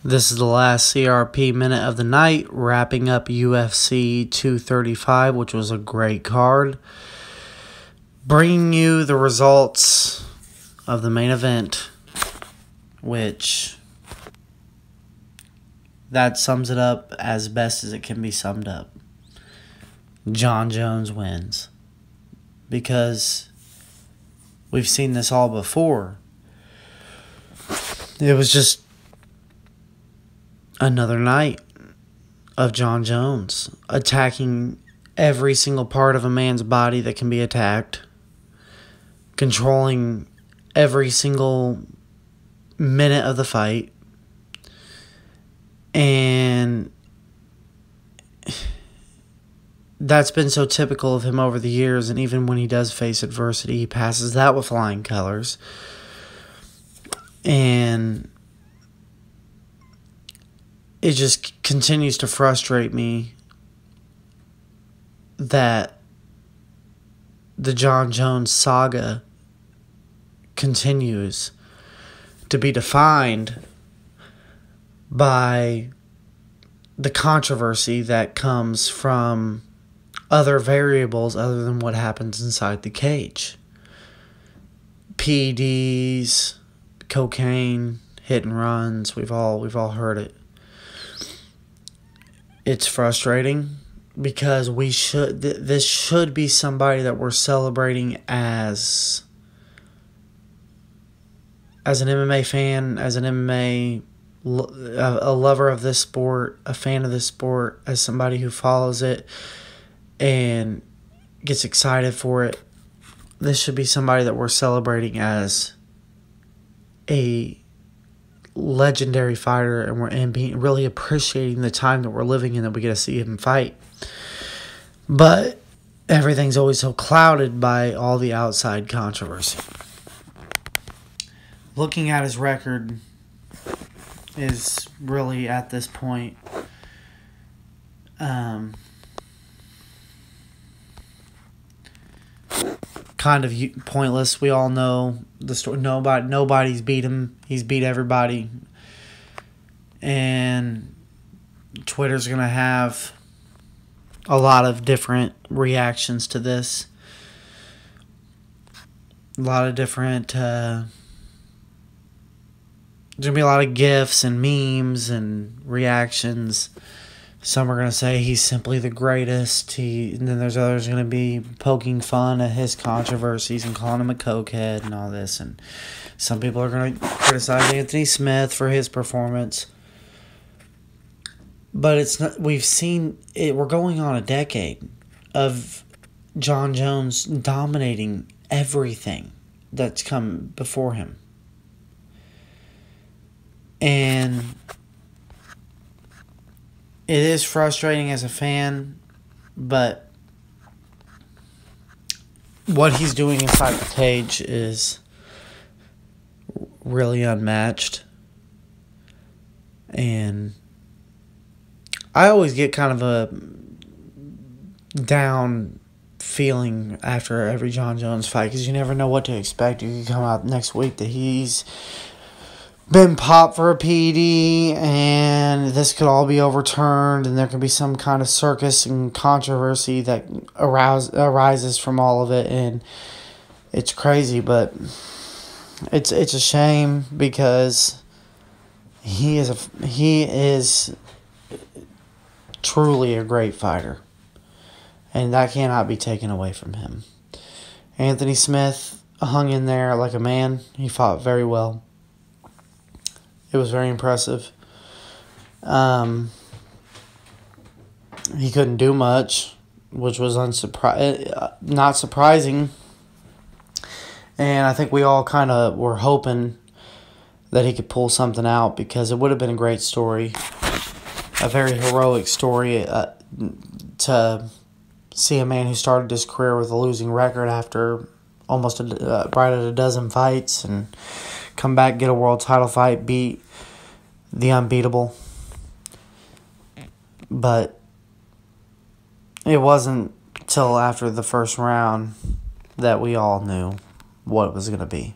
This is the last CRP minute of the night, wrapping up UFC 235, which was a great card. Bringing you the results of the main event, which that sums it up as best as it can be summed up. Jon Jones wins. Because we've seen this all before. It was just another night of Jon Jones attacking every single part of a man's body that can be attacked, controlling every single minute of the fight, and that's been so typical of him over the years, and even when he does face adversity, he passes that with flying colors. And it just continues to frustrate me that the Jon Jones saga continues to be defined by the controversy that comes from other variables other than what happens inside the cage. PEDs, cocaine, hit and runs, we've all heard it. It's frustrating because this should be somebody that we're celebrating as an MMA fan, as an MMA a lover of this sport, a fan of this sport, as somebody who follows it and gets excited for it. This should be somebody that we're celebrating as a legendary fighter, and really appreciating the time that we're living in, that we get to see him fight. But everything's always so clouded by all the outside controversy. Looking at his record is really, at this point, kind of pointless. We all know the story. Nobody's beat him. He's beat everybody. And Twitter's going to have a lot of different reactions to this. A lot of different... there's going to be a lot of GIFs and memes and reactions. Some are going to say he's simply the greatest. And then there's others going to be poking fun at his controversies and calling him a cokehead and all this. And some people are going to criticize Anthony Smith for his performance. But it's not. We've seen it. We're going on a decade of Jon Jones dominating everything that's come before him. And it is frustrating as a fan, but what he's doing inside the cage is really unmatched. And I always get kind of a down feeling after every Jon Jones fight, because you never know what to expect. You can come out next week that he's been popped for a PED, and this could all be overturned, and there could be some kind of circus and controversy that arises from all of it, and it's crazy, but it's a shame, because he is truly a great fighter, and that cannot be taken away from him. Anthony Smith hung in there like a man. He fought very well. It was very impressive. He couldn't do much, which was not surprising. And I think we all kind of were hoping that he could pull something out, because it would have been a great story, a very heroic story, to see a man who started his career with a losing record after almost right at a dozen fights, and come back, get a world title fight, beat the unbeatable. But it wasn't till after the first round that we all knew what it was going to be.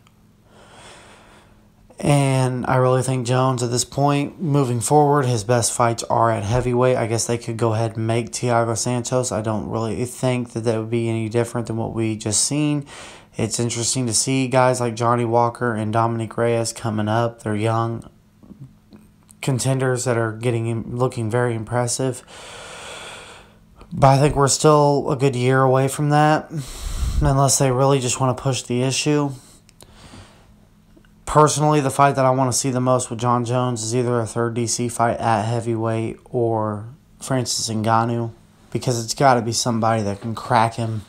And I really think Jones, at this point, moving forward, his best fights are at heavyweight. I guess they could go ahead and make Thiago Santos. I don't really think that would be any different than what we just seen. It's interesting to see guys like Johnny Walker and Dominic Reyes coming up. They're young contenders that are looking very impressive. But I think we're still a good year away from that, unless they really just want to push the issue. Personally, the fight that I want to see the most with Jon Jones is either a third DC fight at heavyweight or Francis Ngannou, because it's got to be somebody that can crack him,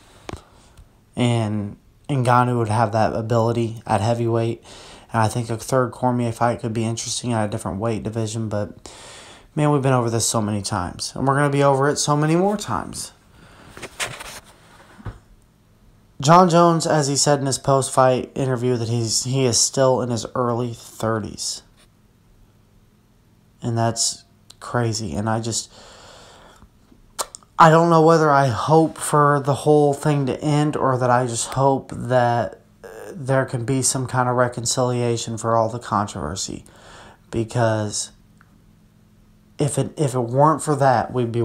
and Ngannou would have that ability at heavyweight. And I think a third Cormier fight could be interesting at a different weight division, but man, we've been over this so many times, and we're going to be over it so many more times. Jon Jones, as he said in his post-fight interview, that he is still in his early 30s. And that's crazy. And I don't know whether I hope for the whole thing to end, or that I just hope that there can be some kind of reconciliation for all the controversy. Because if it weren't for that, we'd be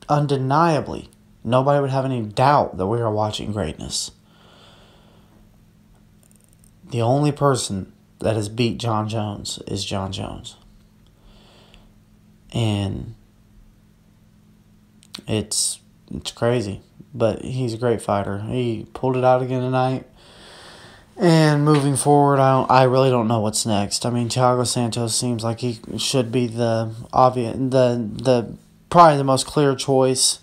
undeniably, nobody would have any doubt that we are watching greatness. The only person that has beat Jon Jones is Jon Jones. And it's crazy. But he's a great fighter. He pulled it out again tonight. And moving forward, I really don't know what's next. I mean, Thiago Santos seems like he should be the probably the most clear choice.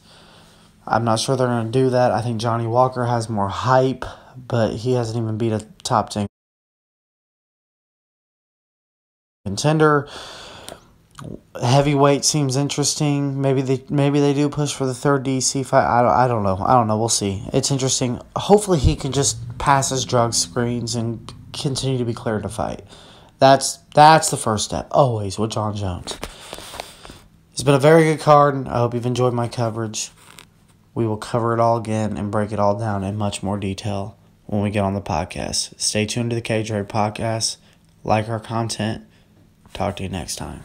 I'm not sure they're going to do that. I think Johnny Walker has more hype, but he hasn't even beat a top 10 contender. Heavyweight seems interesting. Maybe they do push for the third DC fight. I don't know. We'll see. It's interesting. Hopefully he can just pass his drug screens and continue to be cleared to fight. That's the first step, always, with Jon Jones. It's been a very good card. I hope you've enjoyed my coverage. We will cover it all again and break it all down in much more detail when we get on the podcast. Stay tuned to the Cage Rate Podcast. Like our content. Talk to you next time.